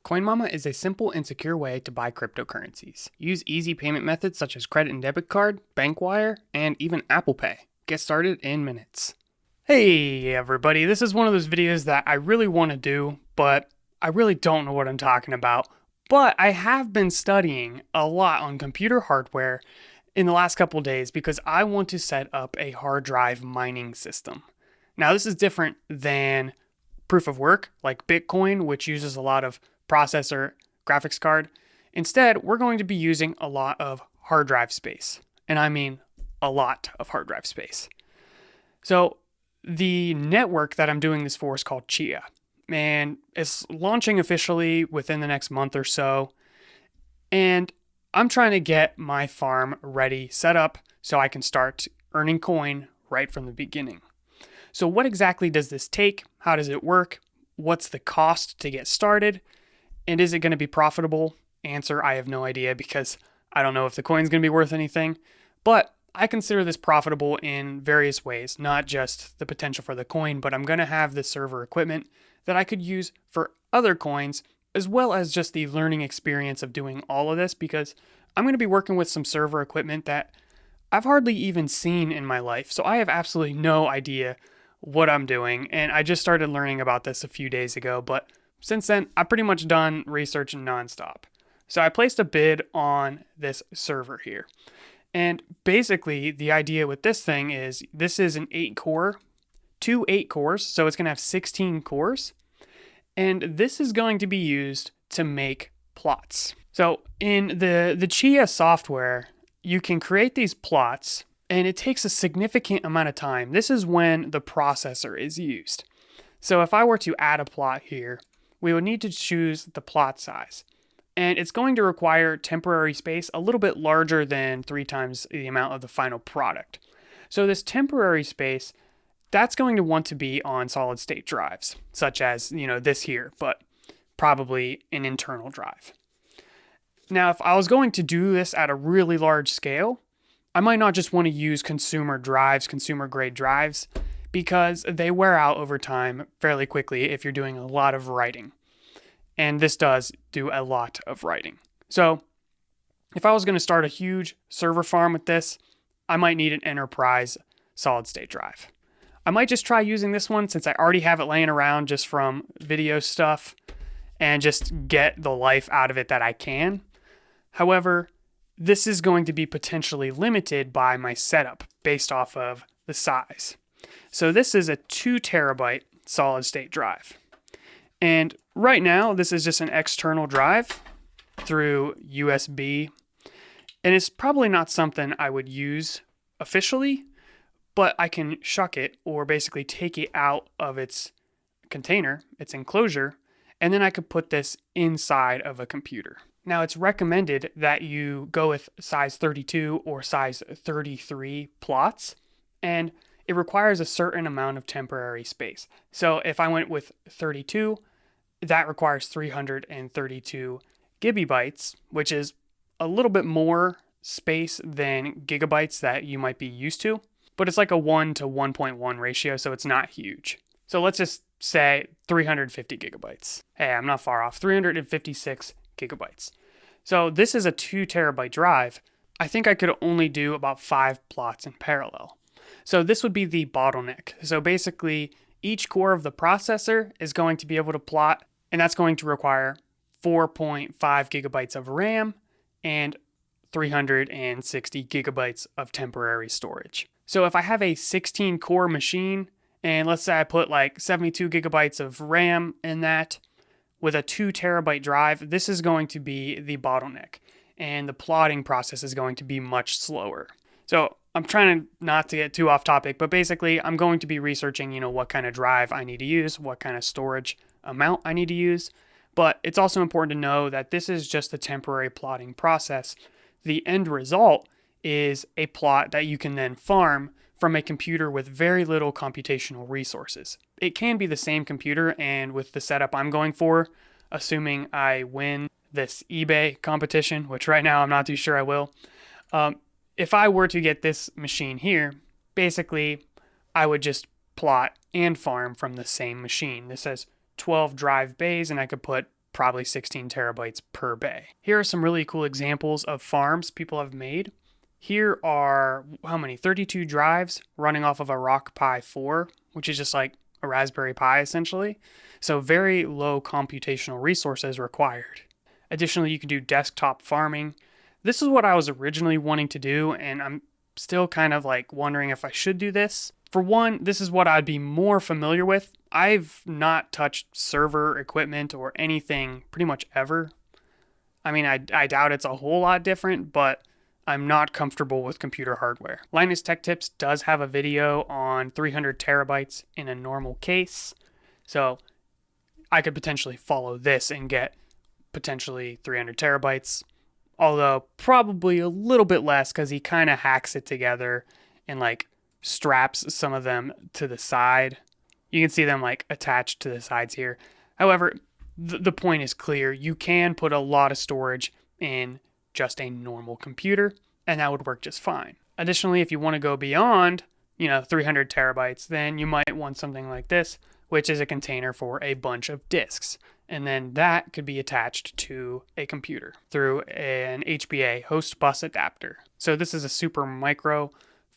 CoinMama is a simple and secure way to buy cryptocurrencies. Use easy payment methods such as credit and debit card, BankWire, and even Apple Pay. Get started in minutes. Hey everybody, this is one of those videos that I really want to do, but I really don't know what I'm talking about. But I have been studying a lot on computer hardware in the last couple days because I want to set up a hard drive mining system. Now this is different than proof of work like Bitcoin, which uses a lot of processor graphics card. Instead, we're going to be using a lot of hard drive space. And I mean a lot of hard drive space. So the network that I'm doing this for is called Chia. And it's launching officially within the next month or so. And I'm trying to get my farm ready, set up, so I can start earning coin right from the beginning. So what exactly does this take? How does it work? What's the cost to get started? And is it going to be profitable? Answer, I have no idea because I don't know if the coin's going to be worth anything. But I consider this profitable in various ways, not just the potential for the coin, but I'm going to have the server equipment that I could use for other coins, as well as just the learning experience of doing all of this, because I'm going to be working with some server equipment that I've hardly even seen in my life. So I have absolutely no idea what I'm doing. And I just started learning about this a few days ago, but since then, I've pretty much done research nonstop. So I placed a bid on this server here. And basically, the idea with this thing is this is an 8-core, 2 8 cores, so it's going to have 16 cores. And this is going to be used to make plots. So in the Chia software, you can create these plots, and it takes a significant amount of time. This is when the processor is used. So if I were to add a plot here, we would need to choose the plot size. And it's going to require temporary space a little bit larger than 3 times the amount of the final product. So this temporary space, that's going to want to be on solid state drives, such as, this here, but probably an internal drive. Now, if I was going to do this at a really large scale, I might not just want to use consumer drives, consumer grade drives, because they wear out over time fairly quickly if you're doing a lot of writing. And this does do a lot of writing. So if I was going to start a huge server farm with this, I might need an enterprise solid state drive. I might just try using this one since I already have it laying around just from video stuff and just get the life out of it that I can. However, this is going to be potentially limited by my setup based off of the size. So this is a 2 terabyte solid state drive. And right now, this is just an external drive through USB. And it's probably not something I would use officially, but I can shuck it or basically take it out of its container, its enclosure, and then I could put this inside of a computer. Now, it's recommended that you go with size 32 or size 33 plots, and it requires a certain amount of temporary space. So if I went with 32, that requires 332 gigabytes, which is a little bit more space than gigabytes that you might be used to, but it's like a 1 to 1.1 ratio, so it's not huge. So let's just say 350 gigabytes. Hey, I'm not far off, 356 gigabytes. So this is a 2 terabyte drive. I think I could only do about 5 plots in parallel. So this would be the bottleneck. So basically, each core of the processor is going to be able to plot, and that's going to require 4.5 gigabytes of RAM and 360 gigabytes of temporary storage. So if I have a 16 core machine, and let's say I put like 72 gigabytes of RAM in that with a 2 terabyte drive, this is going to be the bottleneck, and the plotting process is going to be much slower. So I'm trying not to get too off topic, but basically I'm going to be researching, what kind of drive I need to use, what kind of storage amount I need to use. But it's also important to know that this is just a temporary plotting process. The end result is a plot that you can then farm from a computer with very little computational resources. It can be the same computer, and with the setup I'm going for, assuming I win this eBay competition, which right now I'm not too sure I will, if I were to get this machine here, basically I would just plot and farm from the same machine. This has 12 drive bays, and I could put probably 16 terabytes per bay. Here are some really cool examples of farms people have made. Here are, how many? 32 drives running off of a Rock Pi 4, which is just like a Raspberry Pi essentially. So very low computational resources required. Additionally, you can do desktop farming. This is what I was originally wanting to do, and I'm still kind of like wondering if I should do this. For one, this is what I'd be more familiar with. I've not touched server equipment or anything pretty much ever. I mean, I doubt it's a whole lot different, but I'm not comfortable with computer hardware. Linus Tech Tips does have a video on 300 terabytes in a normal case, so I could potentially follow this and get potentially 300 terabytes, although probably a little bit less because he kind of hacks it together and like straps some of them to the side. You can see them like attached to the sides here. However, the point is clear. You can put a lot of storage in just a normal computer, and that would work just fine. Additionally, if you want to go beyond, 300 terabytes, then you might want something like this, which is a container for a bunch of disks. And then that could be attached to a computer through an HBA, host bus adapter. So this is a Super Micro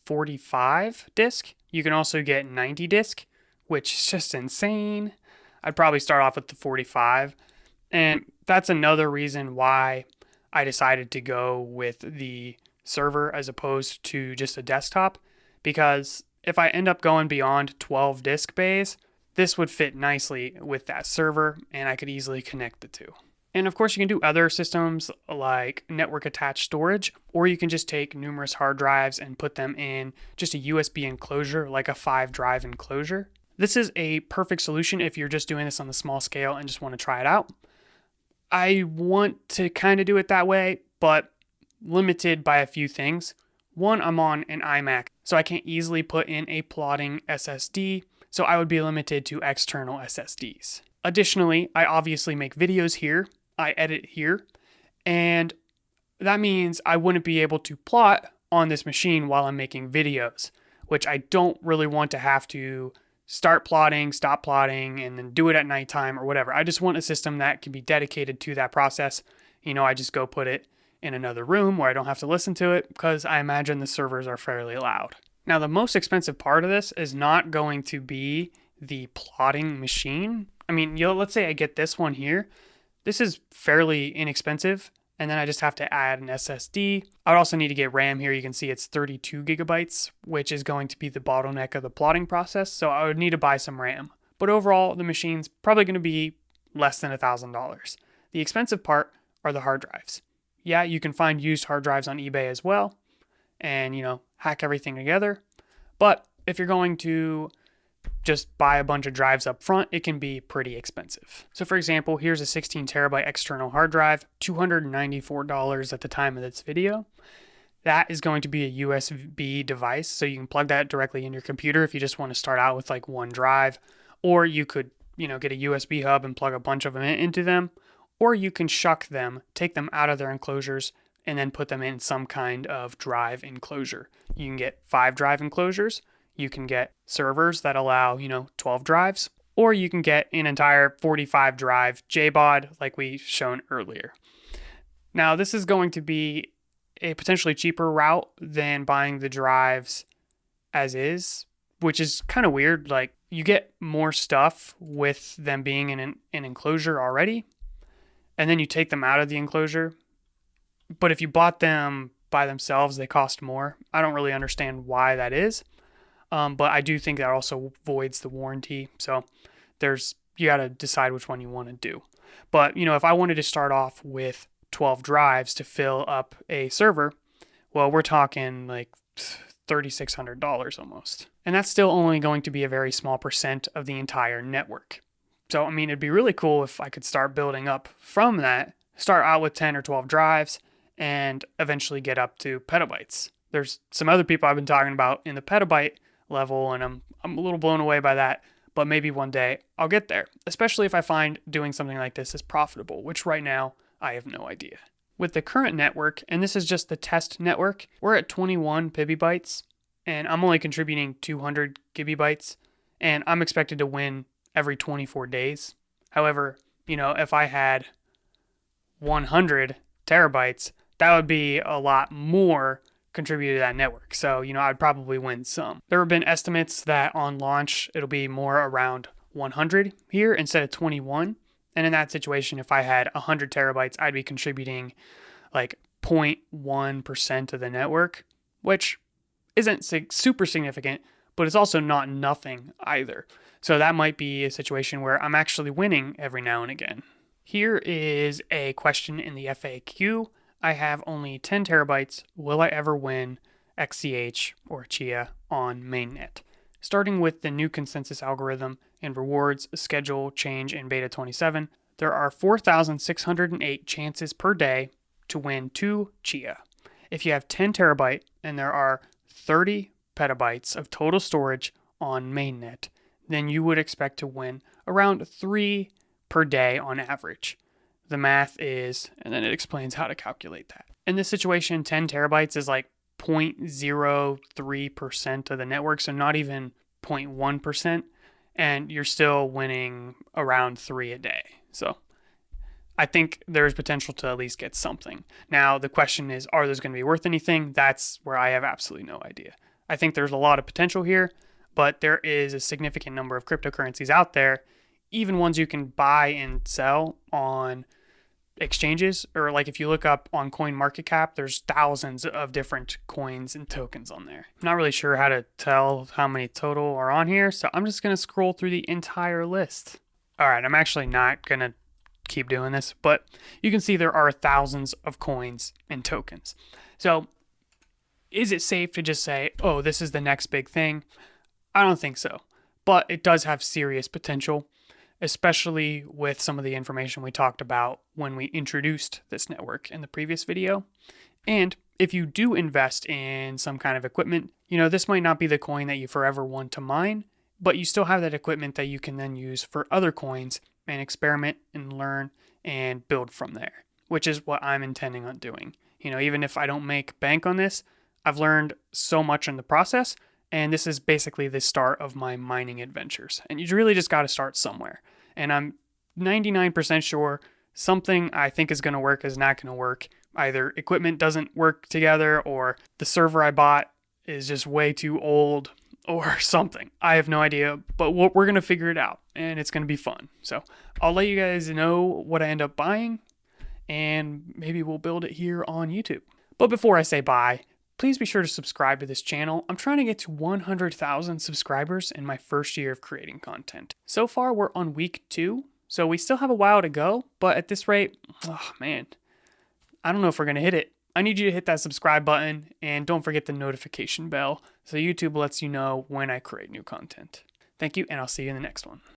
45 disk. You can also get 90 disk, which is just insane. I'd probably start off with the 45. And that's another reason why I decided to go with the server as opposed to just a desktop, because if I end up going beyond 12 disk bays, this would fit nicely with that server and I could easily connect the two. And of course you can do other systems like network attached storage, or you can just take numerous hard drives and put them in just a USB enclosure, like a 5-drive enclosure. This is a perfect solution if you're just doing this on the small scale and just want to try it out. I want to kind of do it that way, but limited by a few things. One, I'm on an iMac, so I can't easily put in a plotting SSD, so I would be limited to external SSDs. Additionally, I obviously make videos here, I edit here, and that means I wouldn't be able to plot on this machine while I'm making videos, which I don't really want to have to start plotting, stop plotting, and then do it at nighttime or whatever. I just want a system that can be dedicated to that process. I just go put it in another room where I don't have to listen to it, because I imagine the servers are fairly loud. Now, the most expensive part of this is not going to be the plotting machine. I mean, let's say I get this one here. This is fairly inexpensive, and then I just have to add an SSD. I would also need to get RAM here. You can see it's 32 gigabytes, which is going to be the bottleneck of the plotting process, so I would need to buy some RAM. But overall, the machine's probably going to be less than $1,000. The expensive part are the hard drives. Yeah, you can find used hard drives on eBay as well, and hack everything together. But if you're going to just buy a bunch of drives up front, it can be pretty expensive. So for example, here's a 16 terabyte external hard drive, $294 at the time of this video. That is going to be a USB device, so you can plug that directly in your computer if you just want to start out with like one drive, or you could, get a USB hub and plug a bunch of them into them, or you can shuck them, take them out of their enclosures, and then put them in some kind of drive enclosure. You can get 5-drive enclosures. You can get servers that allow, 12 drives, or you can get an entire 45-drive JBOD like we shown earlier. Now, this is going to be a potentially cheaper route than buying the drives as is, which is kind of weird. Like, you get more stuff with them being in an enclosure already, and then you take them out of the enclosure. But if you bought them by themselves, they cost more. I don't really understand why that is. But I do think that also voids the warranty. So you got to decide which one you want to do. But, if I wanted to start off with 12 drives to fill up a server, well, we're talking like $3,600 almost. And that's still only going to be a very small percent of the entire network. So, it'd be really cool if I could start building up from that, start out with 10 or 12 drives, and eventually get up to petabytes. There's some other people I've been talking about in the petabyte level, and I'm a little blown away by that, but maybe one day I'll get there, especially if I find doing something like this is profitable, which right now I have no idea. With the current network, and this is just the test network, we're at 21 pibibytes, and I'm only contributing 200 gigabytes, and I'm expected to win every 24 days. However, if I had 100 terabytes, that would be a lot more contributed to that network. So, I'd probably win some. There have been estimates that on launch, it'll be more around 100 here instead of 21. And in that situation, if I had 100 terabytes, I'd be contributing like 0.1% of the network, which isn't super significant, but it's also not nothing either. So that might be a situation where I'm actually winning every now and again. Here is a question in the FAQ. I have only 10 terabytes. Will I ever win XCH or Chia on mainnet? Starting with the new consensus algorithm and rewards schedule change in beta 27, there are 4,608 chances per day to win 2 Chia. If you have 10 terabyte and there are 30 petabytes of total storage on mainnet, then you would expect to win around 3 per day on average. The math is, and then it explains how to calculate that. In this situation, 10 terabytes is like 0.03% of the network, so not even 0.1%, and you're still winning around 3 a day. So I think there's potential to at least get something. Now, the question is, are those going to be worth anything? That's where I have absolutely no idea. I think there's a lot of potential here, but there is a significant number of cryptocurrencies out there, even ones you can buy and sell on exchanges, or like if you look up on CoinMarketCap, there's thousands of different coins and tokens on there. I'm not really sure how to tell how many total are on here, so I'm just going to scroll through the entire list. All right, I'm actually not going to keep doing this, but you can see there are thousands of coins and tokens. So is it safe to just say, oh, this is the next big thing? I don't think so, but it does have serious potential, especially with some of the information we talked about when we introduced this network in the previous video. And if you do invest in some kind of equipment, this might not be the coin that you forever want to mine, but you still have that equipment that you can then use for other coins and experiment and learn and build from there, which is what I'm intending on doing. Even if I don't make bank on this, I've learned so much in the process, and this is basically the start of my mining adventures. And you really just got to start somewhere. And I'm 99% sure something I think is going to work is not going to work. Either equipment doesn't work together, or the server I bought is just way too old, or something. I have no idea, but we're going to figure it out, and it's going to be fun. So I'll let you guys know what I end up buying, and maybe we'll build it here on YouTube. But before I say bye, please be sure to subscribe to this channel. I'm trying to get to 100,000 subscribers in my first year of creating content. So far, we're on week 2, so we still have a while to go, but at this rate, oh man, I don't know if we're going to hit it. I need you to hit that subscribe button, and don't forget the notification bell so YouTube lets you know when I create new content. Thank you, and I'll see you in the next one.